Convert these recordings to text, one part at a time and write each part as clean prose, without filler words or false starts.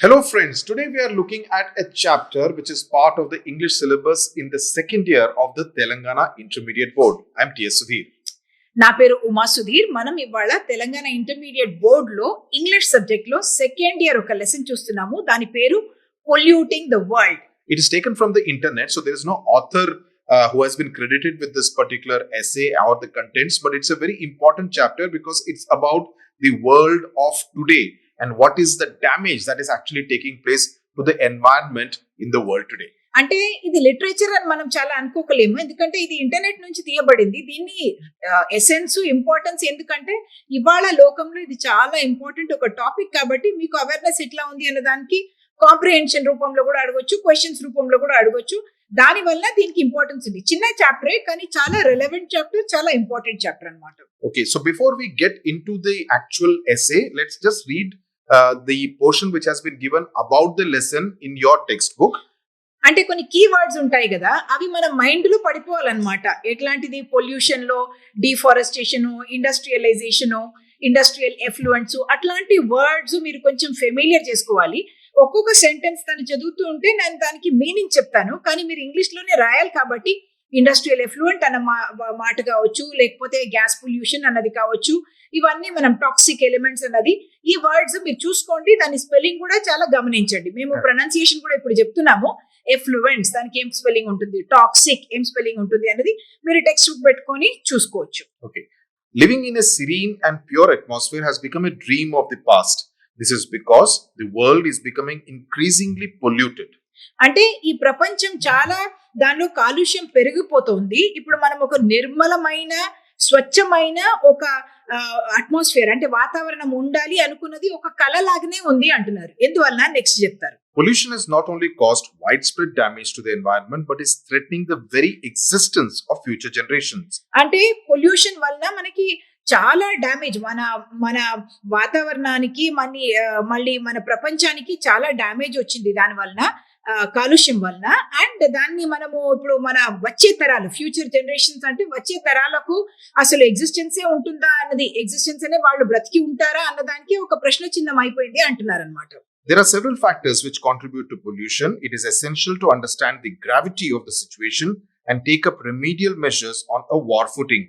Hello, friends. Today we are looking at a chapter which is part of the English syllabus in the second year of the Telangana Intermediate Board. I'm T.S. Sudhir. నా పేరు ఉమా సుధీర్. మనం ఇవాళ Telangana intermediate board లో English subject లో second year ఒక lesson చూస్తున్నాము. దాని పేరు polluting the world. It is taken from the internet, so there is no author who has been credited with this particular essay or the contents, but it's a very important chapter because it's about the world of today and what is the damage that is actually taking place to the environment in the world today. అంటే ఇది literature అని మనం చాలా అనుకోకలేము, ఎందుకంటే ఇది internet నుంచి తీయబడింది. దీన్ని essence importance ఎందుకంటే ఇవాళ లోకంలో ఇది చాలా ఇంపార్టెంట్ ఒక టాపిక్ కాబట్టి మీకు అవేర్నెస్ ఎట్లా ఉంది అన్న దానికి కాంప్రిహెన్షన్ రూపంలో కూడా అడగొచ్చు, క్వశ్చన్స్ రూపంలో కూడా అడగొచ్చు. దాని వల్ల దీనికి ఇంపార్టెన్స్ ఉంది. చిన్న చాప్టరే కానీ చాలా రెలెవెంట్ చాప్టర్, చాలా ఇంపార్టెంట్ చాప్టర్ అన్నమాట. Okay, so before we get into the actual essay, let's just read the portion which has been given about the lesson in your textbook. అంటే కొన్ని కీ వర్డ్స్ ఉంటాయి కదా, అవి మన మైండ్ లో పడిపోవాలన్నమాట. ఎట్లాంటిది? Pollution లో డిఫారెస్టేషన్, ఇండస్ట్రియలైజేషన్, ఇండస్ట్రియల్ ఎఫ్లుయెన్స్, అట్లాంటి words మీరు కొంచెం ఫెమిలియర్ చేసుకోవాలి. ఒక్కొక్క సెంటెన్స్ తను చదువుతూ ఉంటే నేను దానికి మీనింగ్ చెప్తాను, కానీ మీరు ఇంగ్లీష్ లోనే రాయాలి కాబట్టి ఇండస్ట్రియల్ ఎఫ్లుయెంట్ అన్న మాట కావచ్చు, లేకపోతే గ్యాస్ పొల్యూషన్ అన్నది కావచ్చు, ఇవన్నీ మనం టాక్సిక్ ఎలిమెంట్స్ అన్నది, ఈ వర్డ్స్ మీరు చూసుకోండి. దాని స్పెల్లింగ్ కూడా చాలా గమనించండి. మేము ప్రొనౌన్సియేషన్ కూడా ఇప్పుడు చెప్తున్నాము. ఎఫ్లుయెంట్స్ దానికి ఏం స్పెల్లింగ్ ఉంటుంది, టాక్సిక్ ఏం స్పెల్లింగ్ ఉంటుంది అనేది మీరు టెక్స్ట్ బుక్ పెట్టుకొని చూసుకోవచ్చు. Okay. Living in a serene and pure atmosphere has become a dream of the past. This is because the world is becoming increasingly polluted. అంటే ఈ ప్రపంచం చాలా దానిలో కాలుష్యం పెరిగిపోతుంది. ఇప్పుడు మనం ఒక నిర్మలమైన స్వచ్ఛమైన ఒక అట్మాస్ఫియర్ అంటే వాతావరణం ఉండాలి అనుకున్నది ఒక కళ లాగానే ఉంది అంటున్నారు. ఎందువల్ల నెక్స్ట్ చెప్తారు. Pollution has not only caused widespread damage to the environment but is threatening the very existence of future generations. అంటే పొల్యూషన్ వల్ల మనకి చాలా డ్యామేజ్, మన మన వాతావరణానికి మళ్ళీ మన ప్రపంచానికి చాలా డ్యామేజ్ వచ్చింది దాని వలన, కాలుష్యం వలన. అండ్ దాన్ని మనము ఇప్పుడు మన వచ్చే తరాలు, ఫ్యూచర్ జనరేషన్స్ అంటే వచ్చే తరాలకు అసలు ఎగ్జిస్టెన్సే ఉంటుందా అన్నది, ఎగ్జిస్టెన్స్ అనే వాళ్ళు బ్రతికి ఉంటారా అన్నదానికి ఒక ప్రశ్న చిహ్నం అయిపోయింది అంటున్నారు అనమాట. There are several factors which contribute to pollution. It is essential to understand the gravity of the situation and take up remedial measures on a war footing.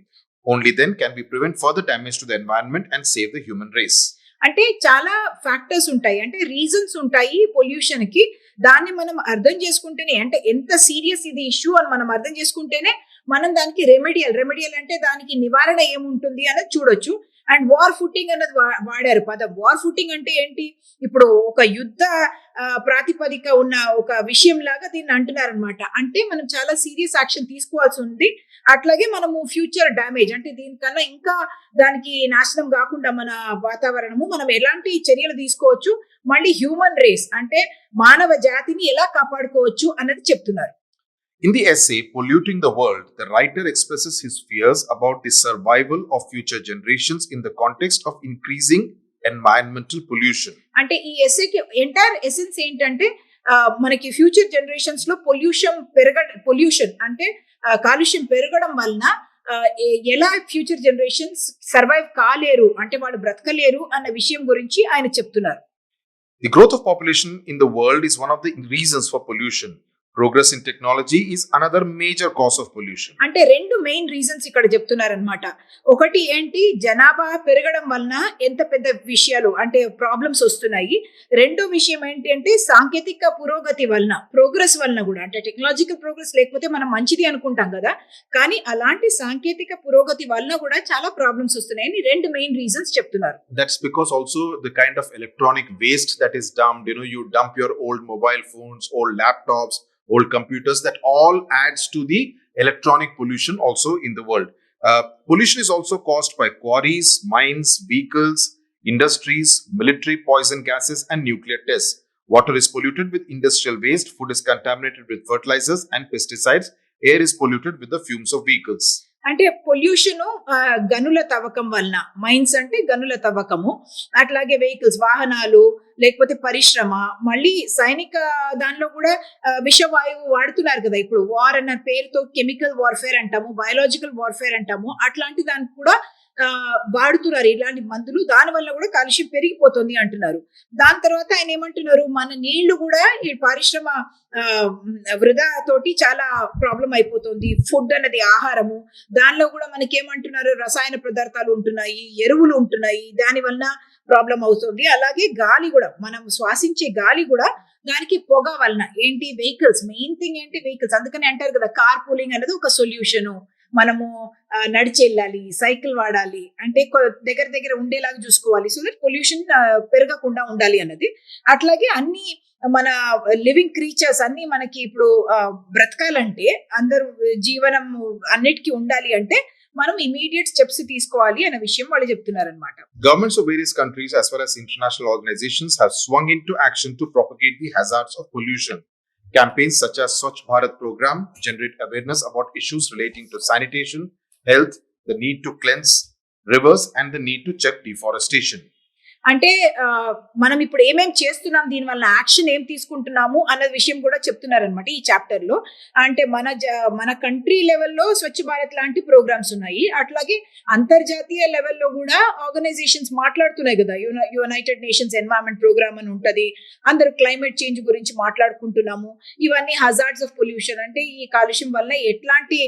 Only then can we prevent further damage to the environment and save the human race. అంటే చాలా factors ఉంటాయి, అంటే reasons ఉంటాయి pollution కి. దాన్ని మనం అర్థం చేసుకుంటేనే, అంటే ఎంత సీరియస్ ఇది ఇష్యూ అని మనం అర్థం చేసుకుంటేనే మనం దానికి రెమెడియల్ అంటే దానికి నివారణ ఏముంటుంది అనేది చూడొచ్చు. అండ్ వార్ ఫుటింగ్ అన్నది వాడారు పదం. వార్ ఫుటింగ్ అంటే ఏంటి? ఇప్పుడు ఒక యుద్ధ ప్రాతిపదిక ఉన్న ఒక విషయం లాగా దీన్ని అంటున్నారు అనమాట. అంటే మనం చాలా సీరియస్ యాక్షన్ తీసుకోవాల్సి ఉంది. అట్లాగే మనము ఫ్యూచర్ డ్యామేజ్ అంటే దీనికన్నా ఇంకా దానికి నాశనం కాకుండా మన వాతావరణము మనం ఎలాంటి చర్యలు తీసుకోవచ్చు, మళ్ళీ హ్యూమన్ రేస్ అంటే మానవ జాతిని ఎలా కాపాడుకోవచ్చు అన్నది చెప్తున్నారు. In the essay Polluting the World, the writer expresses his fears about the survival of future generations in the context of increasing environmental pollution. అంటే ఈ ఎస్సేకి ఎంటైర్ ఎసెన్స్ ఏంటంటే మనకి ఫ్యూచర్ జనరేషన్స్ లో పొల్యూషన్ అంటే కాలుష్యం పెరగడం వలన ఎలా ఫ్యూచర్ జనరేషన్స్ సర్వైవ్ కాలేరు, అంటే వాళ్ళు బ్రతకలేరు అన్న విషయం గురించి ఆయన చెప్తున్నారు. The growth of population in the world is one of the reasons for pollution. Progress in technology is another major cause of pollution. అంటే రెండు మెయిన్ రీజన్స్ ఇక్కడ చెప్తున్నారనమాట. ఒకటి ఏంటి, జనాభా పెరగడం వలన ఎంత పెద్ద విషయాలు అంటే ప్రాబ్లమ్స్ వస్తున్నాయి. రెండో విషయం ఏంటి అంటే సాంకేతిక పురోగతి వలన, ప్రోగ్రెస్ వలన కూడా, అంటే టెక్నాలజికల్ ప్రోగ్రెస్ లేకపోతే మనం మంచిది అనుకుంటాం కదా, కానీ అలాంటి సాంకేతిక పురోగతి వలన కూడా చాలా ప్రాబ్లమ్స్ వస్తున్నాయని రెండు మెయిన్ రీజన్స్ చెప్తున్నారు. That's because also the kind of electronic waste that is dumped, you dump your old mobile phones, old laptops, old computers, that all adds to the electronic pollution also in the world. Pollution is also caused by quarries, mines, vehicles, industries, military poison gases and nuclear tests. Water is polluted with industrial waste, food is contaminated with fertilizers and pesticides, air is polluted with the fumes of vehicles. అంటే pollution గనుల తవ్వకం వలన, mines అంటే గనుల తవ్వకము, అట్లాగే vehicles వాహనాలు, లేకపోతే పరిశ్రమ, మళ్ళీ సైనిక దానిలో కూడా విషవాయువు వాడుతున్నారు కదా. ఇప్పుడు వార్ అన్న పేరుతో కెమికల్ వార్ఫేర్ అంటాము, బయాలజికల్ వార్ఫేర్ అంటాము, అట్లాంటి దానికి కూడా వాడుతున్నారు ఇలాంటి మందులు, దాని వల్ల కూడా కాలుష్యం పెరిగిపోతుంది అంటున్నారు. దాని తర్వాత ఆయన ఏమంటున్నారు, మన నీళ్లు కూడా ఈ పారిశ్రమ వృధా తోటి చాలా ప్రాబ్లం అయిపోతుంది. ఫుడ్ అనేది ఆహారము, దానిలో కూడా మనకి ఏమంటున్నారు, రసాయన పదార్థాలు ఉంటున్నాయి, ఎరువులు ఉంటున్నాయి, దాని వల్ల ప్రాబ్లం అవుతుంది. అలాగే గాలి కూడా, మనం శ్వాసించే గాలి కూడా దానికి పొగ వలన ఏంటి, వెహికల్స్, మెయిన్ థింగ్ ఏంటి వెహికల్స్. అందుకని అంటారు కదా, కార్ పూలింగ్ అనేది ఒక సొల్యూషన్. మనము నడిచి వెళ్ళాలి, సైకిల్ వాడాలి, అంటే దగ్గర దగ్గర ఉండేలాగా చూసుకోవాలి, సో దట్ పొల్యూషన్ పెరగకుండా ఉండాలి అన్నది. అట్లాగే అన్ని మన లివింగ్ క్రీచర్స్ అన్ని మనకి ఇప్పుడు బ్రతకాలంటే, అందరూ జీవనం అన్నిటికీ ఉండాలి అంటే మనం ఇమీడియట్ స్టెప్స్ తీసుకోవాలి అనే విషయం వాళ్ళు చెప్తున్నారు అనమాట. Governments of various countries as well as international organizations have swung into action to propagate the hazards of pollution. Campaigns such as Swachh Bharat program generate awareness about issues relating to sanitation, health, the need to cleanse rivers and the need to check deforestation. అంటే మనం ఇప్పుడు ఏమేం చేస్తున్నాం, దీనివల్ల action ఏం తీసుకుంటున్నాము అన్న విషయం కూడా చెప్తున్నారనమాట ఈ చాప్టర్ లో. అంటే మన కంట్రీ లెవెల్లో స్వచ్ఛ భారత్ లాంటి ప్రోగ్రామ్స్ ఉన్నాయి. అట్లాగే అంతర్జాతీయ లెవెల్లో కూడా ఆర్గనైజేషన్స్ మాట్లాడుతున్నాయి కదా, యునైటెడ్ నేషన్స్ ఎన్వైరన్మెంట్ ప్రోగ్రామ్ అని ఉంటది, అందరూ క్లైమేట్ చేంజ్ గురించి మాట్లాడుకుంటున్నాము. ఇవన్నీ హజార్డ్స్ ఆఫ్ పొల్యూషన్, అంటే ఈ కాలుష్యం వల్ల ఎట్లాంటి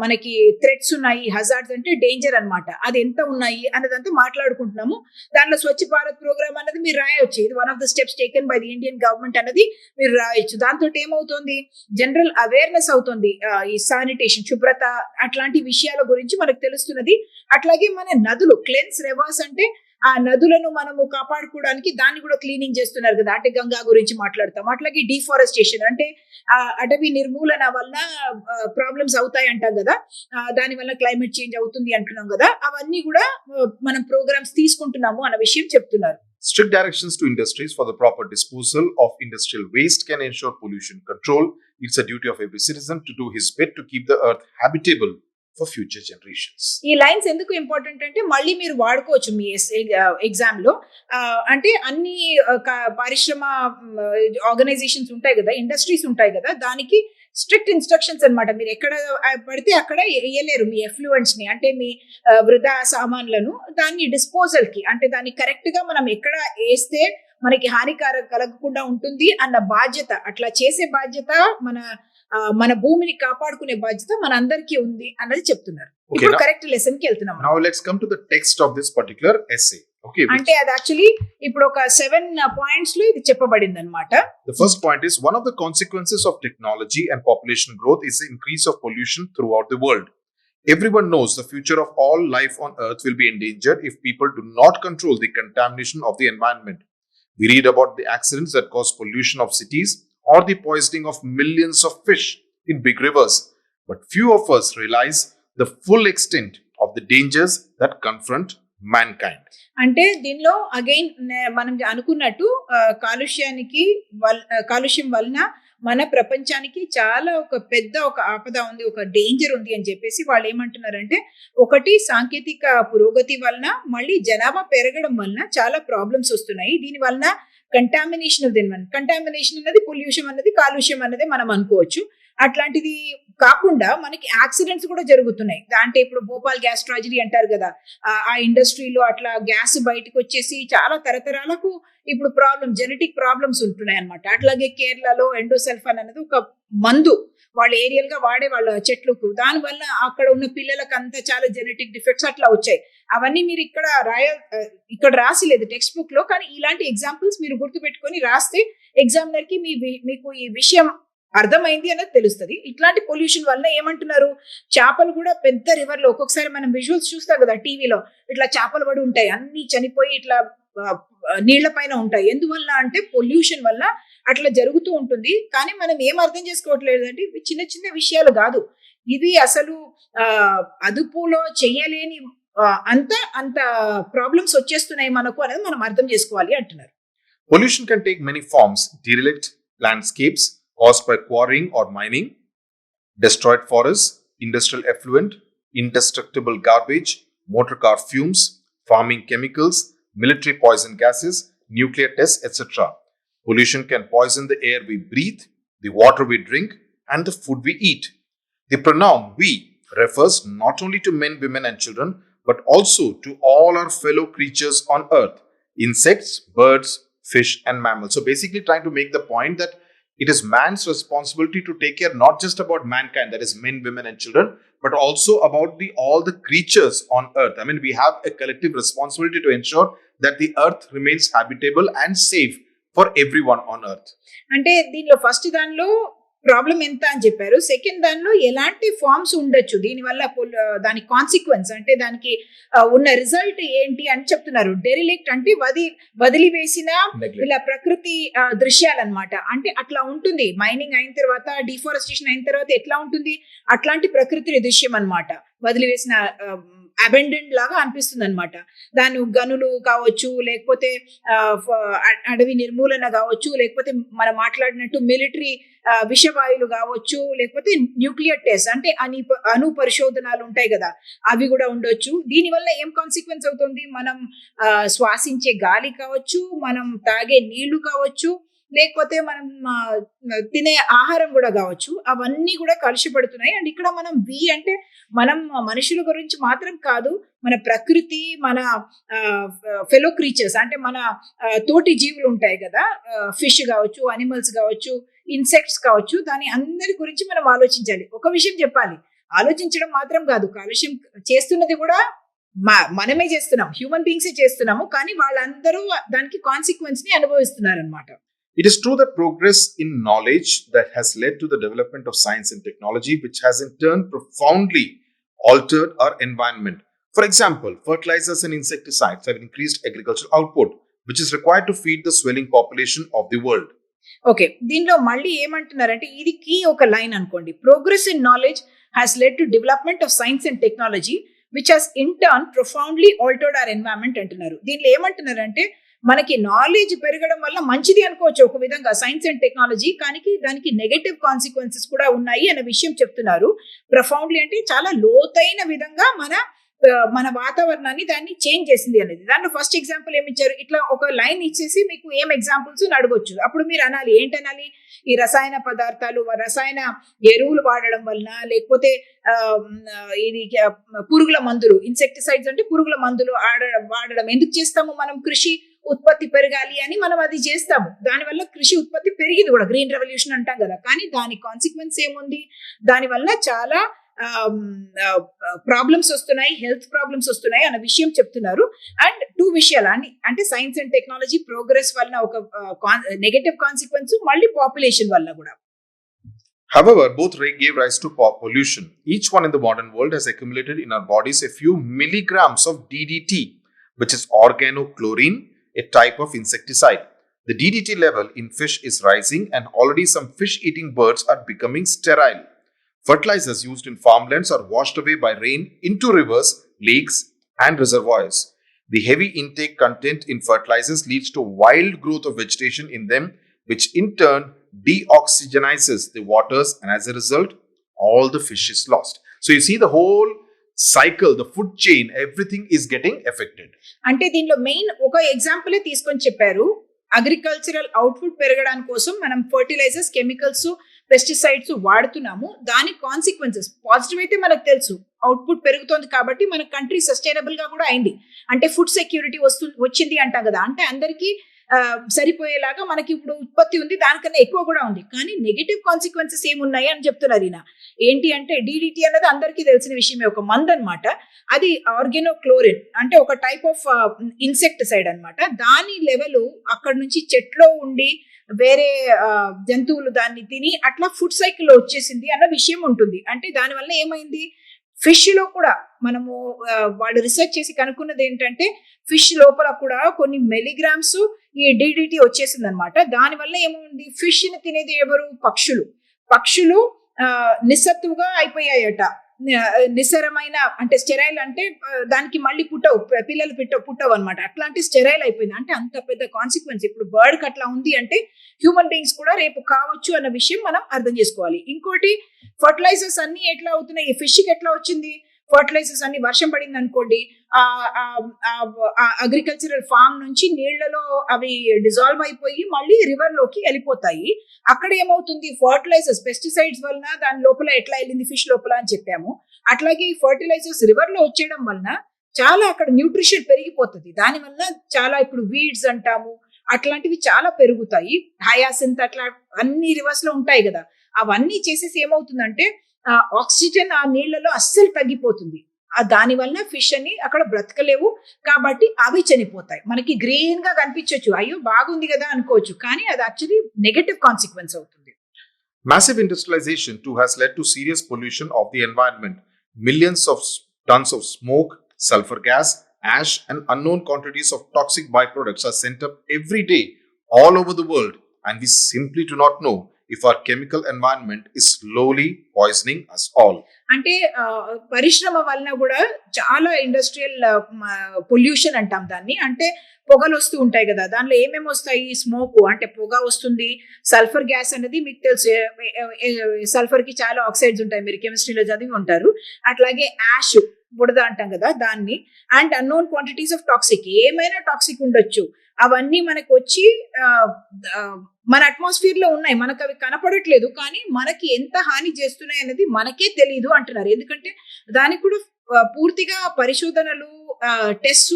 మనకి థ్రెట్స్ ఉన్నాయి, హజార్డ్స్ అంటే డేంజర్ అనమాట, అది ఎంత ఉన్నాయి అన్నదంతా మాట్లాడుకుంటున్నాము. దాంట్లో స్వచ్ఛ భారత్ ప్రోగ్రామ్ అన్నది మీరు రాయొచ్చు, ఇది one of the steps taken by the Indian government అన్నది మీరు రాయొచ్చు. దాంతో ఏమవుతుంది, జనరల్ అవేర్నెస్ అవుతుంది, ఈ శానిటేషన్, శుభ్రత అట్లాంటి విషయాల గురించి మనకు తెలుస్తున్నది. అట్లాగే మన నదులు, క్లెన్స్ రివర్స్ అంటే ఆ నదులను మనము కాపాడుకోవడానికి దాన్ని కూడా క్లీనింగ్ చేస్తున్నారు కదా, అంటే గంగా గురించి మాట్లాడతాం. అట్లాగే డిఫారెస్టేషన్ అంటే అటవీ నిర్మూలన వల్ల ప్రాబ్లమ్స్ అవుతాయి అంటాం కదా, దాని వల్ల క్లైమేట్ చేంజ్ అవుతుంది అంటున్నాం కదా, అవన్నీ కూడా మనం ప్రోగ్రామ్స్ తీసుకుంటున్నాము అన్న విషయం చెప్తున్నారు. Strict directions to industries for the proper disposal of industrial waste can ensure pollution control. It's a duty of every citizen to do his bit to keep the earth habitable for future generations. ఈ lines ఎందుకు important అంటే మళ్ళీ మీరు వాడుకోవచ్చు మీ exam లో. అంటే అన్ని పారిశ్రమ organisations ఉంటాయి కదా, ఇండస్ట్రీస్ ఉంటాయి కదా, దానికి స్ట్రిక్ట్ ఇన్స్ట్రక్షన్స్ అన్నమాట. మీరు ఎక్కడ పడితే అక్కడ వేయలేరు మీ ఎఫ్లూయెంట్స్ ని, అంటే మీ వృధా సామాన్లను, దాన్ని డిస్పోజల్ కి, అంటే దాన్ని కరెక్ట్ గా మనం ఎక్కడ వేస్తే మనకి హానికారం కలగకుండా ఉంటుంది అన్న బాధ్యత, అట్లా చేసే బాధ్యత, మన భూమిని కాపాడుకునే బాధ్యత మన అందరికీ ఉంది అన్నది చెప్తున్నారు. ఇప్పుడు కరెక్ట్ లెసన్ కి వెళ్తున్నాం. Now let's come to the text of this particular essay. Okay, అంటే అది యాక్చువల్లీ ఇప్పుడు ఒక 7 పాయింట్స్ లో ఇది చెప్పబడింది అన్నమాట. The first point is one of the consequences of technology and population growth is the increase of pollution throughout the world. Everyone knows the future of all life on earth will be endangered if people do not control the contamination of the environment. We read about the accidents that cause pollution of cities or the poisoning of millions of fish in big rivers, but few of us realize the full extent of the dangers that confront mankind. అంటే దీనిలో again మనం అనుకున్నట్టు కాలుష్యం వలన మన ప్రపంచానికి చాలా ఒక పెద్ద ఒక ఆపద ఉంది, ఒక డేంజర్ ఉంది అని చెప్పేసి వాళ్ళు ఏమంటున్నారంటే, ఒకటి సాంకేతిక పురోగతి వలన, మళ్ళీ జనాభా పెరగడం వలన చాలా ప్రాబ్లమ్స్ వస్తున్నాయి. దీని వలన కంటామినేషన్ అన్నది పొల్యూషన్ అన్నది కాలుష్యం అన్నది మనం అనుకోవచ్చు. అట్లాంటిది కాకుండా మనకి యాక్సిడెంట్స్ కూడా జరుగుతున్నాయి. అంటే ఇప్పుడు భోపాల్ గ్యాస్ ట్రాజడీ అంటారు కదా, ఆ ఇండస్ట్రీలో అట్లా గ్యాస్ బయటకు వచ్చేసి చాలా తరతరాలకు ఇప్పుడు జెనెటిక్ ప్రాబ్లమ్స్ ఉంటున్నాయి అనమాట. అట్లాగే కేరళలో ఎండోసల్ఫాన్ అనేది ఒక మందు వాళ్ళ ఏరియల్ గా వాడే వాళ్ళ చెట్లకు, దానివల్ల అక్కడ ఉన్న పిల్లలకు అంతా చాలా జెనెటిక్ డిఫెక్ట్స్ అట్లా వచ్చాయి. అవన్నీ మీరు ఇక్కడ రాసిలేదు టెక్స్ట్ బుక్ లో, కానీ ఇలాంటి ఎగ్జాంపుల్స్ మీరు గుర్తు పెట్టుకొని రాస్తే ఎగ్జామినర్ కి మీకు ఈ విషయం అర్థమైంది అనేది తెలుస్తుంది. ఇట్లాంటి పొల్యూషన్ వల్ల ఏమంటున్నారు, చేపలు కూడా పెద్ద రివర్ లో ఒక్కొక్కసారి మనం విజువల్స్ చూస్తాం కదా టీవీలో, ఇట్లా చేపలు పడి ఉంటాయి, అన్ని చనిపోయి ఇట్లా నీళ్ల పైన ఉంటాయి. ఎందువల్ల అంటే పొల్యూషన్ వల్ల అట్లా జరుగుతూ ఉంటుంది. కానీ మనం ఏం అర్థం చేసుకోవట్లేదు అంటే ఇవి చిన్న చిన్న విషయాలు కాదు, ఇవి అసలు అదుపులో చెయ్యలేని అంత ప్రాబ్లమ్స్ వచ్చేస్తున్నాయి మనకు అనేది మనం అర్థం చేసుకోవాలి అంటున్నారు. Pollution can take many forms: derelict landscapes caused by quarrying or mining, destroyed forests, industrial effluent, indestructible garbage, motor car fumes, farming chemicals, military poison gases, nuclear tests, etc. Pollution can poison the air we breathe, the water we drink, and the food we eat. The pronoun we refers not only to men, women, and children, but also to all our fellow creatures on earth: insects, birds, fish, and mammals. So basically trying to make the point that it is man's responsibility to take care not just about mankind, that is men, women, and children, but also about all the creatures on earth. I mean, we have a collective responsibility to ensure that the earth remains habitable and safe for everyone on earth. అంటే దీనిలో first దానిలో problem ఎంత అని చెప్పారు. Second దానిలో ఎలాంటి forms ఉండొచ్చు దీనివల్ల, దాని కాన్సిక్వెన్స్ అంటే దానికి ఉన్న రిజల్ట్ ఏంటి అని చెప్తున్నారు. డెరిలిక్ట్ అంటే వదిలివేసిన ఇలా ప్రకృతి దృశ్యాలన్నమాట. అంటే అట్లా ఉంటుంది. మైనింగ్ అయిన తర్వాత, డిఫారెస్టేషన్ అయిన తర్వాత ఎట్లా ఉంటుంది, అట్లాంటి ప్రకృతి దృశ్యం అన్నమాట. వదిలివేసిన అబెండెంట్ లాగా అనిపిస్తుంది అనమాట. దాని గనులు కావచ్చు, లేకపోతే అడవి నిర్మూలన కావచ్చు, లేకపోతే మనం మాట్లాడినట్టు మిలిటరీ విషవాయువులు కావచ్చు, లేకపోతే న్యూక్లియర్ టెస్ట్ అంటే అణు పరిశోధనలు ఉంటాయి కదా, అవి కూడా ఉండొచ్చు. దీనివల్ల ఏం కాన్సిక్వెన్స్ అవుతుంది, మనం శ్వాసించే గాలి కావచ్చు, మనం తాగే నీళ్లు కావచ్చు, లేకపోతే మనం తినే ఆహారం కూడా కావచ్చు, అవన్నీ కూడా కలుషిపడుతున్నాయి. అండ్ ఇక్కడ మనం అంటే మనం మనుషుల గురించి మాత్రం కాదు, మన ప్రకృతి, మన ఫెలో క్రీచర్స్ అంటే మన తోటి జీవులు ఉంటాయి కదా, ఫిష్ కావచ్చు, అనిమల్స్ కావచ్చు, ఇన్సెక్ట్స్ కావచ్చు, దాని అందరి గురించి మనం ఆలోచించాలి. ఒక విషయం చెప్పాలి, ఆలోచించడం మాత్రం కాదు, కాలుష్యం చేస్తున్నది కూడా మనమే చేస్తున్నాం, హ్యూమన్ బీయింగ్సే చేస్తున్నాము, కానీ వాళ్ళందరూ దానికి కాన్సిక్వెన్స్ ని అనుభవిస్తున్నారు అనమాట. It is true that progress in knowledge that has led to the development of science and technology, which has in turn profoundly altered our environment. For example, fertilizers and insecticides have increased agricultural output, which is required to feed the swelling population of the world. Okay, దీనిలో మళ్ళీ ఏమంటున్నారంటే ఇది key ఒక line అనుకోండి. Progress in knowledge has led to development of science and technology which has in turn profoundly altered our environment అంటున్నారు. దీనిలో ఏమంటున్నారంటే మనకి నాలెడ్జ్ పెరగడం వల్ల మంచిది అనుకోవచ్చు ఒక విధంగా సైన్స్ అండ్ టెక్నాలజీ, కానీ దానికి నెగటివ్ కాన్సిక్వెన్సెస్ కూడా ఉన్నాయి అనే విషయం చెప్తున్నారు. ప్రొఫౌండ్లీ అంటే చాలా లోతైన విధంగా మన వాతావరణాన్ని దాన్ని చేంజ్ చేసింది అనేది. దాంట్లో ఫస్ట్ ఎగ్జాంపుల్ ఏమి ఇచ్చారు, ఇట్లా ఒక లైన్ ఇచ్చేసి మీకు ఏం ఎగ్జాంపుల్స్ అడగొచ్చు. అప్పుడు మీరు అనాలి, ఏంటనాలి, ఈ రసాయన పదార్థాలు, రసాయన ఎరువులు వాడడం వలన, లేకపోతే ఇది పురుగుల మందులు, ఇన్సెక్టిసైడ్స్ అంటే పురుగుల మందులు వాడడం ఎందుకు చేస్తాము, మనం కృషి ఉత్పత్తి పెరగాలి అని మనం అది చేస్తాము. దానివల్ల కృషి ఉత్పత్తి పెరిగింది కూడా, గ్రీన్ రెవల్యూషన్ అంటాం కదా. కానీ దాని కాన్సిక్వెన్స్ ఏముంది, దానివల్ల చాలా ప్రాబ్లమ్స్ వస్తున్నాయి, హెల్త్ ప్రాబ్లమ్స్ వస్తున్నాయి అన్న విషయం చెప్తున్నారు. అండ్ టూ విషయాలు అంటే సైన్స్ అండ్ టెక్నాలజీ ప్రోగ్రెస్ వలన ఒక నెగటివ్ కాన్సిక్వెన్స్, మళ్ళీ పాపులేషన్ వల్ల కూడా. However, both gave rise to pollution. Each one in the modern world has accumulated in our bodies a few milligrams of DDT, which is organochlorine, a type of insecticide. The DDT level in fish is rising, and already some fish-eating birds are becoming sterile. Fertilizers used in farmlands are washed away by rain into rivers, lakes, and reservoirs. The heavy intake content in fertilizers leads to wild growth of vegetation in them, which in turn deoxygenizes the waters, and as a result, all the fish is lost. So you see the whole cycle, the food chain, everything is getting affected. అంటే దీనిలో main ఒక ఎగ్జాంపులే తీసుకొని చెప్పారు. Agricultural output పెరగడానికి కోసం మనం fertilisers, chemicals, pesticides వాడుతున్నాము. దాని కాన్సిక్వెన్సెస్ పాజిటివ్ అయితే మనకు తెలుసు, అవుట్పుట్ పెరుగుతోంది కాబట్టి మన కంట్రీ సస్టైనబుల్ గా కూడా అయింది. అంటే ఫుడ్ సెక్యూరిటీ వచ్చింది అంటాం కదా, అంటే అందరికీ సరిపోయేలాగా మనకి ఇప్పుడు ఉత్పత్తి ఉంది, దానికన్నా ఎక్కువ కూడా ఉంది. కానీ నెగటివ్ కాన్సిక్వెన్సెస్ ఏమున్నాయి అని చెప్తున్నారు ఈయన. ఏంటి అంటే DDT అన్నది అందరికీ తెలిసిన విషయమే, ఒక మందు అనమాట. అది ఆర్గానోక్లోరిన్ అంటే ఒక టైప్ ఆఫ్ ఇన్సెక్టిసైడ్ అనమాట. దాని లెవెల్ అక్కడ నుంచి చెట్లో ఉండి వేరే జంతువులు దాన్ని తిని అట్లా ఫుడ్ సైకిల్లో వచ్చేసింది అన్న విషయం ఉంటుంది. అంటే దానివల్ల ఏమైంది, ఫిష్ లో కూడా మనము వాళ్ళు రీసెర్చ్ చేసి కనుక్కున్నది ఏంటంటే ఫిష్ లోపల కూడా కొన్ని మిలీగ్రామ్స్ ఈ DDT వచ్చేసింది అనమాట. దానివల్ల ఏమైంది, ఫిష్ ని తినేది ఎవరు, పక్షులు నిస్సత్తుగా అయిపోయాయట. నిస్సరమైన అంటే స్టెరైల్ అంటే దానికి మళ్ళీ పిల్లలు పుట్టవు అనమాట. అట్లాంటి స్టెరైల్ అయిపోయింది. అంటే అంత పెద్ద కాన్సిక్వెన్స్. ఇప్పుడు బర్డ్ కి అట్లా ఉంది అంటే హ్యూమన్ బీయింగ్స్ కూడా రేపు కావచ్చు అన్న విషయం మనం అర్థం చేసుకోవాలి. ఇంకోటి, ఫర్టిలైజర్స్ అన్ని ఎట్లా అవుతున్నాయి, ఫిష్ కి ఎట్లా వచ్చింది, ఫర్టిలైజర్స్ అన్ని వర్షం పడింది అనుకోండి, అగ్రికల్చరల్ ఫామ్ నుంచి నీళ్లలో అవి డిజాల్వ్ అయిపోయి మళ్ళీ రివర్ లోకి వెళ్ళిపోతాయి. అక్కడ ఏమవుతుంది, ఫర్టిలైజర్స్, పెస్టిసైడ్స్ వలన దాని లోపల ఎట్లా వెళ్ళింది ఫిష్ లోపల అని చెప్పాము. అట్లాగే ఈ ఫర్టిలైజర్స్ రివర్ లో వచ్చేయడం వలన చాలా అక్కడ న్యూట్రిషన్ పెరిగిపోతుంది. దానివల్ల చాలా ఇప్పుడు వీడ్స్ అంటాము అట్లాంటివి చాలా పెరుగుతాయి. హయాసింత్ అట్లా అన్ని రివర్స్ లో ఉంటాయి కదా, అవన్నీ చేసేసి ఏమవుతుందంటే ఆక్సిజన్ ఆ నీళ్లలో అస్సలు తగ్గిపోతుంది. దాని వల్ల ఫిష్ అని అక్కడ బ్రతకలేవు, కాబట్టి అవి చనిపోతాయి. మనకి గ్రీన్ గా కనిపించవచ్చు, అయ్యో బాగుంది కదా అనుకోవచ్చు, కానీ అది యాక్చువల్లీ నెగటివ్ కాన్సిక్వెన్స్ అవుతుంది. Massive industrialization too has led to serious pollution of the environment. Millions of tons of smoke, sulfur gas, ash, and unknown quantities of toxic byproducts are sent up every day all over the world, and we simply do not know if our chemical environment is slowly poisoning us all. అంటే పరిశ్రమ వలన కూడా చాలా industrial pollution అంటాం దాన్ని. అంటే పొగలు వస్తూ ఉంటాయి కదా, దానిలో ఏమేమి వస్తాయి? స్మోక్ అంటే పొగ వస్తుంది. సల్ఫర్ గ్యాస్ అనేది మీకు తెలుసు, సల్ఫర్ కి చాలా ఆక్సైడ్స్ ఉంటాయి, మీరు కెమిస్ట్రీలో చదివి ఉంటారు. అట్లాగే యాష్, బుడద అంటాం కదా దాన్ని. And unknown quantities of toxic, ఏమైనా టాక్సిక్ ఉండొచ్చు, అవన్నీ మనకు వచ్చి మన అట్మాస్ఫియర్ లో ఉన్నాయి, మనకు అవి కనపడట్లేదు, కానీ మనకి ఎంత హాని చేస్తున్నాయి అనేది మనకే తెలియదు అంటున్నారు. ఎందుకంటే దానికి కూడా పూర్తిగా పరిశోధనలు, టెస్ట్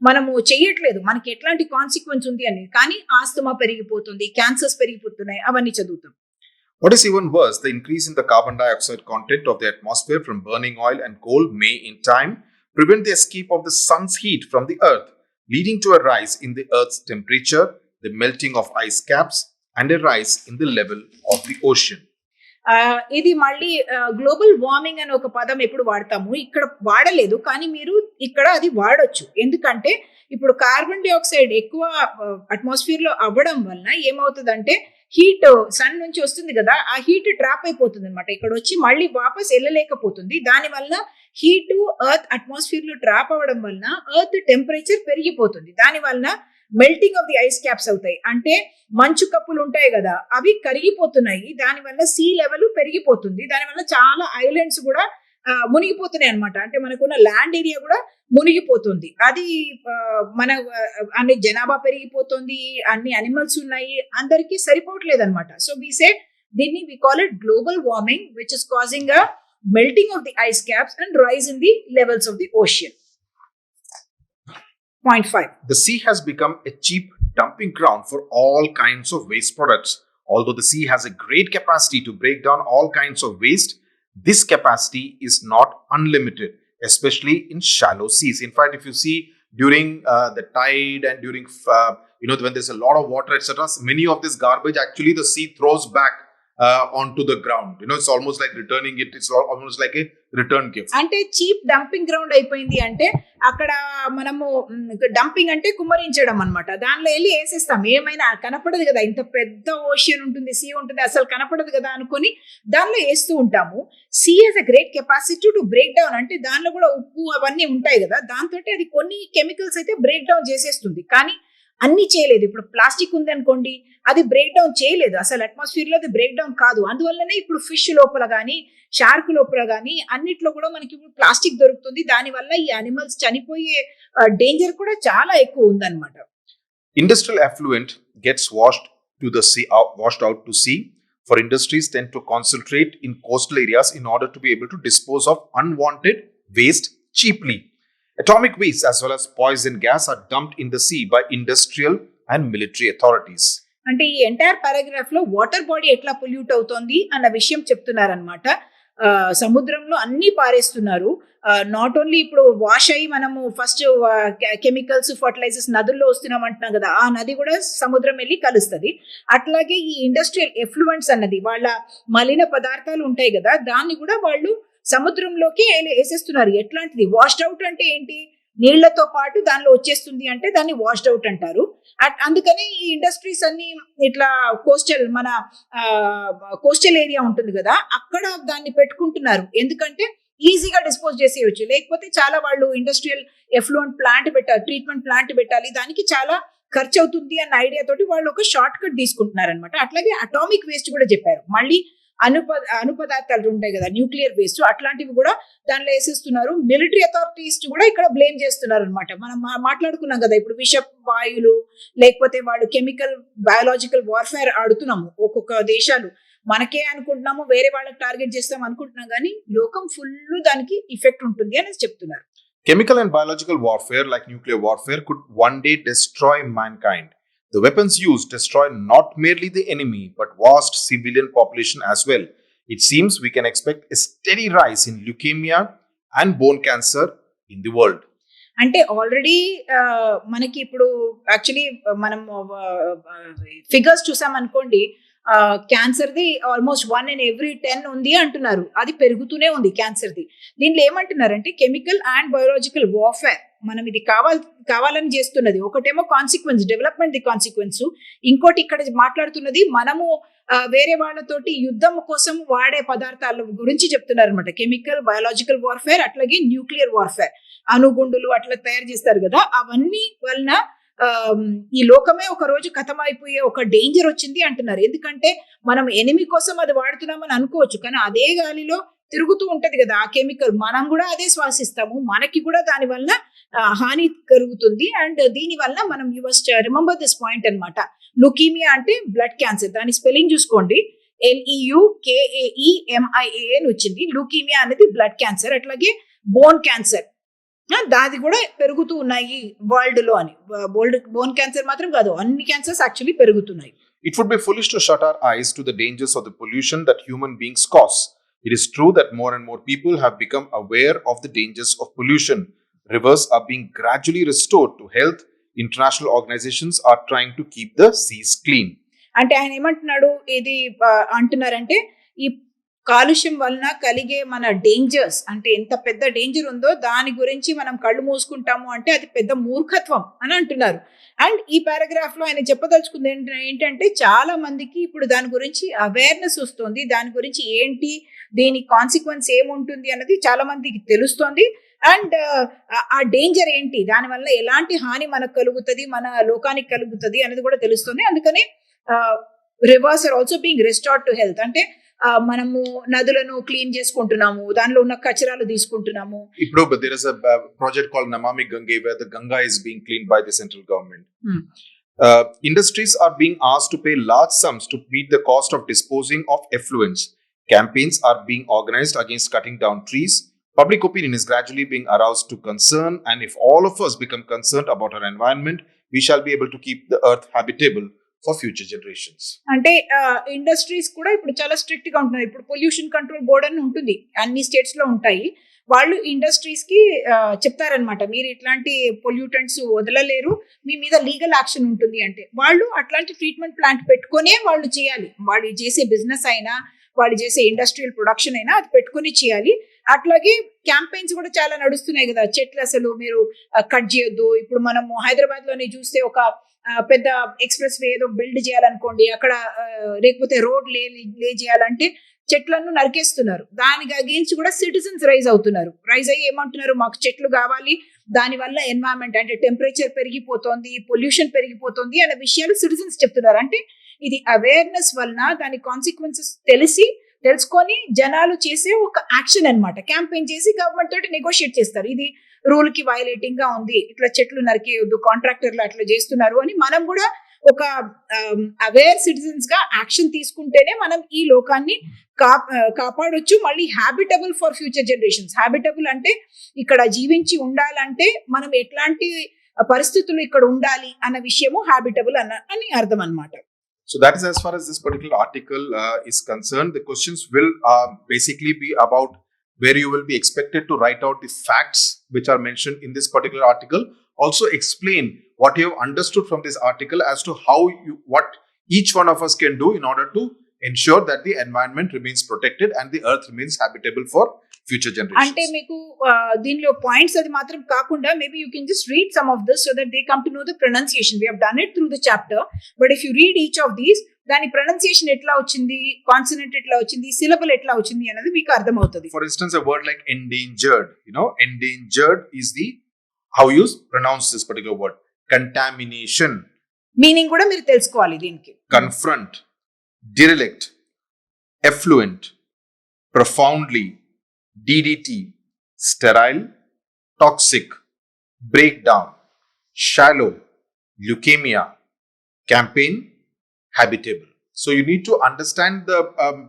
మనము చెయ్యట్లేదు, మనకి ఎట్లాంటి కాన్సిక్వెన్స్ ఉంది అని. కానీ ఆస్తమా పెరిగిపోతుంది, క్యాన్సర్స్ పెరిగిపోతున్నాయి, అవన్నీ చదువుతాం. What is even worse, the increase in the carbon dioxide content of the atmosphere from burning oil and coal may, in time, prevent the escape of the sun's heat from the earth, leading to a rise in the earth's temperature, the melting of ice caps, and a rise in the level of the ocean. ఇది మళ్ళీ global warming అని ఒక పదం ఎప్పుడు వాడతాము, ఇక్కడ వాడలేదు, కానీ మీరు ఇక్కడ అది వాడొచ్చు. ఎందుకంటే ఇప్పుడు కార్బన్ డైఆక్సైడ్ ఎక్కువ అట్మాస్ఫియర్ లో అవ్వడం వలన ఏమవుతుందంటే హీట్ సన్ నుంచి వస్తుంది కదా, ఆ హీట్ ట్రాప్ అయిపోతుంది అనమాట, ఇక్కడ వచ్చి మళ్ళీ వాపస్ వెళ్ళలేకపోతుంది. దానివల్ల హీట్ ఎర్త్ అట్మాస్ఫియర్ లో ట్రాప్ అవ్వడం వలన ఎర్త్ టెంపరేచర్ పెరిగిపోతుంది. దాని వలన melting of the ice caps అవుతాయి, అంటే మంచు కప్పులు ఉంటాయి కదా అవి కరిగిపోతున్నాయి. దానివల్ల సీ లెవెల్ పెరిగిపోతుంది, దానివల్ల చాలా ఐలాండ్స్ కూడా మునిగిపోతున్నాయి అనమాట. అంటే మనకున్న ల్యాండ్ ఏరియా కూడా మునిగిపోతుంది. అది మన అన్ని జనాభా పెరిగిపోతుంది, అన్ని అనిమల్స్ ఉన్నాయి, అందరికీ సరిపోవట్లేదు అనమాట. సో వి సే దీన్ని we call it global warming, which is causing a melting of the ice caps and rise in the levels of the ocean. Point 5. The sea has become a cheap dumping ground for all kinds of waste products. Although the sea has a great capacity to break down all kinds of waste, this capacity is not unlimited, especially in shallow seas. In fact, if you see during the tide and during when there's a lot of water, etc., many of this garbage actually the sea throws back onto the ground. It's almost like returning it. It's almost like a return gift. అంటే cheap dumping ground అయిపోయింది. అంటే అక్కడ మనము dumping అంటే కుమ్మరించడం అనమాట. దానిలో వెళ్ళి వేసేస్తాం, ఏమైనా కనపడదు కదా, ఇంత పెద్ద ఓషియన్ ఉంటుంది, సీ ఉంటుంది, అసలు కనపడదు కదా అనుకొని దానిలో వేస్తూ ఉంటాము. Sea has a great capacity to break down, అంటే దానిలో కూడా ఉప్పు అవన్నీ ఉంటాయి కదా, దాంతో అది కొన్ని కెమికల్స్ అయితే బ్రేక్ డౌన్ చేసేస్తుంది, కానీ అన్ని చేయలేదు. ఇప్పుడు ప్లాస్టిక్ ఉంది అనుకోండి, అది బ్రేక్ డౌన్ చేయలేదు, అసలు అట్మాస్ఫియర్ లో అది బ్రేక్ డౌన్ కాదు. అందువల్లనే ఇప్పుడు ఫిష్ లోపల కానీ షార్క్ లోపల కానీ అన్నిట్లో కూడా మనకి ఇప్పుడు ప్లాస్టిక్ దొరుకుతుంది. దానివల్ల ఈ అనిమల్స్ చనిపోయే డేంజర్ కూడా చాలా ఎక్కువ ఉందన్నమాట. Industrial effluent gets washed out to sea. For industries tend to concentrate in coastal areas in order to be able to dispose of unwanted waste cheaply. Atomic waste as well as poison gas are dumped in the sea by industrial and military authorities. అంటే ఈ entire paragraph లో water body ఎట్లా pollute అవుతోంది అన్న విషయం చెప్తున్నారనమాట. సముద్రంలో అన్ని పారేస్తున్నారు. నాట్ ఓన్లీ ఇప్పుడు వాష్ అయ్యి మనము ఫస్ట్ కెమికల్స్ ఫర్టిలైజర్స్ నదుల్లో వస్తున్నాం అంటున్నాం కదా, ఆ నది కూడా సముద్రం వెళ్ళి కలుస్తుంది. అట్లాగే ఈ ఇండస్ట్రియల్ ఎఫ్లుయెంట్స్ అన్నది, వాళ్ళ మలిన పదార్థాలు ఉంటాయి కదా, దాన్ని కూడా వాళ్ళు సముద్రంలోకి వేసేస్తున్నారు. ఎట్లాంటిది వాష్డ్ అవుట్ అంటే ఏంటి, నీళ్లతో పాటు దానిలో వచ్చేస్తుంది అంటే దాన్ని వాష్డ్ అవుట్ అంటారు. అందుకని ఈ ఇండస్ట్రీస్ అన్ని ఇట్లా మన కోస్టల్ ఏరియా ఉంటుంది కదా, అక్కడ దాన్ని పెట్టుకుంటున్నారు. ఎందుకంటే ఈజీగా డిస్పోజ్ చేసేయచ్చు, లేకపోతే చాలా వాళ్ళు ఇండస్ట్రియల్ ఎఫ్లూయెంట్ ప్లాంట్ పెట్టాలి, ట్రీట్మెంట్ ప్లాంట్ పెట్టాలి, దానికి చాలా ఖర్చు అవుతుంది అన్న ఐడియా తోటి వాళ్ళు ఒక షార్ట్ కట్ తీసుకుంటున్నారు అనమాట. అట్లాగే అటామిక్ వేస్ట్ కూడా చెప్పారు, మళ్ళీ అణుపదార్థాలు ఉంటాయి కదా, న్యూక్లియర్ వేస్ట్, అట్లాంటివి కూడా దానిలో వేసేస్తున్నారు. మిలిటరీ అథారిటీస్ కూడా ఇక్కడ బ్లేమ్ చేస్తున్నారు అనమాట. మనం మాట్లాడుకున్నాం కదా ఇప్పుడు విష వాయువులు, లేకపోతే వాళ్ళు కెమికల్ బయాలజికల్ వార్ఫేర్ ఆడుతున్నాము. ఒక్కొక్క దేశాలు మనకే అనుకుంటున్నాము, వేరే వాళ్ళకి టార్గెట్ చేస్తాం అనుకుంటున్నాం, కానీ లోకం ఫుల్ దానికి ఇఫెక్ట్ ఉంటుంది అని చెప్తున్నారు. Chemical and biological warfare, like nuclear warfare, could one day destroy mankind. The weapons used destroy not merely the enemy, but vast civilian population as well. It seems we can expect a steady rise in leukemia and bone cancer in the world. అంటే already మనకి ఇప్పుడు actually మనం figures చూసామనుకోండి, క్యాన్సర్ది almost 1 in every 10 ఉంది అంటున్నారు. అది పెరుగుతూనే ఉంది క్యాన్సర్ది. దీంట్లో ఏమంటున్నారంటే కెమికల్ అండ్ బయోలాజికల్ వార్ఫేర్ మనం ఇది కావాలని చేస్తున్నది. ఒకటేమో కాన్సిక్వెన్స్, డెవలప్మెంట్ ది కాన్సిక్వెన్స్, ఇంకోటి ఇక్కడ మాట్లాడుతున్నది మనము వేరే వాళ్ళతోటి యుద్ధం కోసం వాడే పదార్థాల గురించి చెప్తున్నారు అనమాట. కెమికల్ బయోలాజికల్ వార్ఫేర్, అట్లాగే న్యూక్లియర్ వార్ఫేర్, అణుగుండులు అట్లా తయారు చేస్తారు కదా, అవన్నీ వలన ఈ లోకమే ఒక రోజు అయిపోయే ఒక డేంజర్ వచ్చింది అంటున్నారు. ఎందుకంటే మనం ఎనిమి కోసం అది వాడుతున్నామని అనుకోవచ్చు, కానీ అదే గాలిలో తిరుగుతూ ఉంటది కదా ఆ కెమికల్, మనం కూడా అదే శ్వాసిస్తాము, మనకి కూడా దాని వల్ల హాని కలుగుతుంది. అండ్ దీని వల్ల మనం you must remember this point అనమాట. లుకీమియా అంటే బ్లడ్ క్యాన్సర్, దాని స్పెల్లింగ్ చూసుకోండి, LEUKAEMIA అని వచ్చింది. లుకీమియా అనేది బ్లడ్ క్యాన్సర్. అట్లాగే బోన్ క్యాన్సర్, దాది కూడా పెరుగుతూ ఉన్నాయి వరల్డ్ లో అని. బోన్ క్యాన్సర్ మాత్రం కాదు, అన్ని క్యాన్సర్స్ యాక్చువల్లీ పెరుగుతున్నాయి. It would be foolish to shut our eyes to the dangers of the pollution that human beings cause. It is true that more and more people have become aware of the dangers of pollution. Rivers are being gradually restored to health. International organizations are trying to keep the seas clean. అంటే ఆయన ఏమంటున్నాడు, ఇది అంటున్నారంటే ఈ కాలుష్యం వలన కలిగే మన డేంజర్స్, అంటే ఎంత పెద్ద డేంజర్ ఉందో దాని గురించి మనం కళ్ళు మూసుకుంటాము అంటే అది పెద్ద మూర్ఖత్వం అని అంటున్నారు. అండ్ ఈ పారాగ్రాఫ్ లో ఆయన చెప్పదలుచుకుంది ఏంటంటే చాలా మందికి ఇప్పుడు దాని గురించి అవేర్నెస్ వస్తుంది, దాని గురించి ఏంటి, దీని కాన్సిక్వెన్స్ ఏముంటుంది అన్నది చాలా మందికి తెలుస్తోంది. అండ్ ఆ డేంజర్ ఏంటి, దానివల్ల ఎలాంటి హాని మనకు కలుగుతుంది, మన లోకానికి కలుగుతుంది అనేది కూడా తెలుస్తుంది. అందుకని rivers are also being restored to health. అంటే మనము నదులను క్లీన్ చేసుకుంటున్నాము, దానిలో ఉన్న కచరాలు తీసుకుంటున్నాము. ఇప్పుడు there is a project called Namami Gange where the Ganga is being cleaned by the central government. Industries are being asked to pay large sums to meet the cost of disposing of effluents. Campaigns are being organized against cutting down trees. Public opinion is gradually being aroused to concern, and if all of us become concerned about our environment, we shall be able to keep the earth habitable for future generations. అంటే industries కూడా ఇప్పుడు చాలా strict గా ఉంటున్నారు. ఇప్పుడు pollution control board అని ఉంటుంది, అన్ని స్టేట్స్ లో ఉంటాయి. వాళ్ళు ఇండస్ట్రీస్ కి చెప్తారనమాట, మీరు ఇట్లాంటి పొల్యూటెంట్స్ వదలలేరు, మీ మీద లీగల్ యాక్షన్ ఉంటుంది. అంటే వాళ్ళు అట్లాంటి ట్రీట్మెంట్ ప్లాంట్ పెట్టుకునే వాళ్ళు చేయాలి. వాళ్ళు చేసే బిజినెస్ అయినా, వాళ్ళు చేసే ఇండస్ట్రియల్ ప్రొడక్షన్ అయినా అది పెట్టుకుని చేయాలి. అట్లాగే క్యాంపెయిన్స్ కూడా చాలా నడుస్తున్నాయి కదా, చెట్లు అసలు మీరు కట్ చేయొద్దు. ఇప్పుడు మనము హైదరాబాద్ లోనే చూస్తే ఒక పెద్ద ఎక్స్ప్రెస్ వే ఏదో బిల్డ్ చేయాలనుకోండి, అక్కడ లేకపోతే రోడ్ లే చేయాలంటే చెట్లను నరికేస్తున్నారు. దానికి అగేన్స్ట్ కూడా సిటిజన్స్ రైజ్ అవుతున్నారు. రైజ్ అయ్యి ఏమంటున్నారు, మాకు చెట్లు కావాలి, దానివల్ల ఎన్వైరన్మెంట్ అంటే టెంపరేచర్ పెరిగిపోతుంది, పొల్యూషన్ పెరిగిపోతుంది అనే విషయాలు సిటిజన్స్ చెప్తున్నారు. అంటే ఇది అవేర్నెస్ వలన దాని కాన్సిక్వెన్సెస్ తెలుసుకొని జనాలు చేసే ఒక యాక్షన్ అన్నమాట. క్యాంపెయిన్ చేసి గవర్నమెంట్ తోటి నెగోషియేట్ చేస్తారు, ఇది రూల్ కి వైలేటింగ్ గా ఉంది, ఇట్లా చెట్లు నరికేయొద్దు, కాంట్రాక్టర్లు అట్లా చేస్తున్నారు అని. మనం కూడా ఒక అవేర్ సిటిజన్స్ గా యాక్షన్ తీసుకుంటేనే మనం ఈ లోకాన్ని కాపాడొచ్చు. మళ్ళీ habitable for future generations. Habitable అంటే ఇక్కడ జీవించి ఉండాలంటే మనం ఎట్లాంటి పరిస్థితులు ఇక్కడ ఉండాలి అన్న విషయము హ్యాబిటబుల్ అని అర్థం అన్నమాట. So that is as far as this particular article is concerned. The questions will basically be about where you will be expected to write out the facts which are mentioned in this particular article. Also explain what you have understood from this article as to what each one of us can do in order to ensure that the environment remains protected and the earth remains habitable for future generations. అంటే మీకు దీనిలో points అది మాత్రం కాకుండా maybe you can just read some of this so that they come to know the pronunciation. We have done it through the chapter, but if you read each of these, దాని pronunciation ఎట్లా వచ్చింది, consonant ఎట్లా వచ్చింది, syllable ఎట్లా వచ్చింది అనేది మీకు అర్థమవుతుంది. For instance, a word like endangered, endangered is how you pronounce this particular word. Contamination, meaning కూడా మీరు తెలుసుకోవాలి దీనికి. Confront, derelict, effluent, profoundly, DDT, sterile, toxic, breakdown, shallow, leukemia, campaign, habitable. So you need to understand the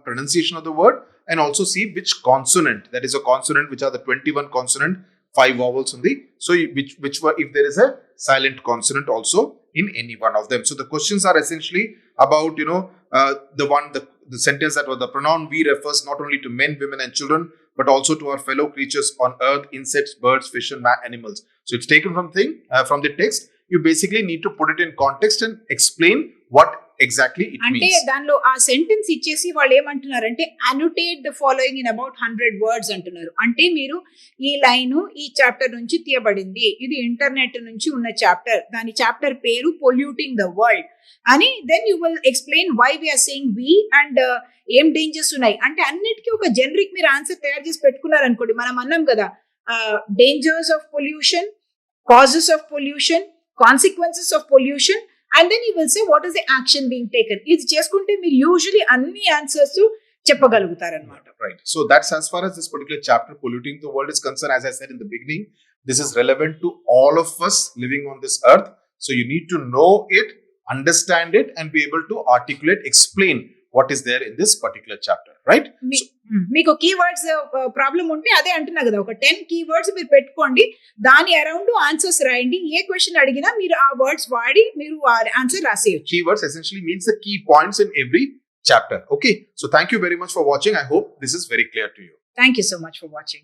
pronunciation of the word and also see which consonant, that is a consonant, which are the 21 consonant 5 vowels undi. So which were, if there is a silent consonant also in any one of them. So the questions are essentially about, the sentence that was the pronoun we refers not only to men, women and children, but also to our fellow creatures on earth, insects, birds, fish and animals. So it's taken from the text. You basically need to put it in context and explain what exactly it అంటే means. దానిలో ఆ sentence ఇచ్చేసి వాళ్ళు ఏమంటున్నారంటే అనోటేట్ the following in about 100 words అంటున్నారు. అంటే మీరు ఈ లైన్ ఈ చాప్టర్ నుంచి తీయబడింది, ఇది ఇంటర్నెట్ నుంచి ఉన్న చాప్టర్, దాని చాప్టర్ పేరు పొల్యూటింగ్ ద వరల్డ్ అని, then you will explain why we are saying we and ఏం డేంజర్స్ ఉన్నాయి. అంటే అన్నిటికీ ఒక జనరిక్ మీరు ఆన్సర్ తయారు చేసి పెట్టుకున్నారు అనుకోండి. మనం అన్నాం కదా dangers of pollution, causes of pollution, consequences of pollution, and then you will say what is the action being taken. ఇది చేసుకుంటే మీరు యూజువల్లీ అన్ని answers చెప్పగలుగుతారన్నమాట. Right. So that's as far as this particular chapter, polluting the world, is concerned. As I said in the beginning, this is relevant to all of us living on this earth. So you need to know it, understand it, and be able to articulate, explain what is there in this particular chapter, right? మీకు keywords problem ఉంటే అదే అంటున్నా కదా, ఒక 10 keywords మీరు పెట్టుకోండి, దాని around answers రాయండి. ఏ క్వశ్చన్ అడిగినా మీరు ఆ వర్డ్స్ వాడి మీరు answer రాసేయచ్చు. Keywords essentially means the key points in every chapter. Okay, so thank you very much for watching. I hope this is very clear to you. Thank you so much for watching.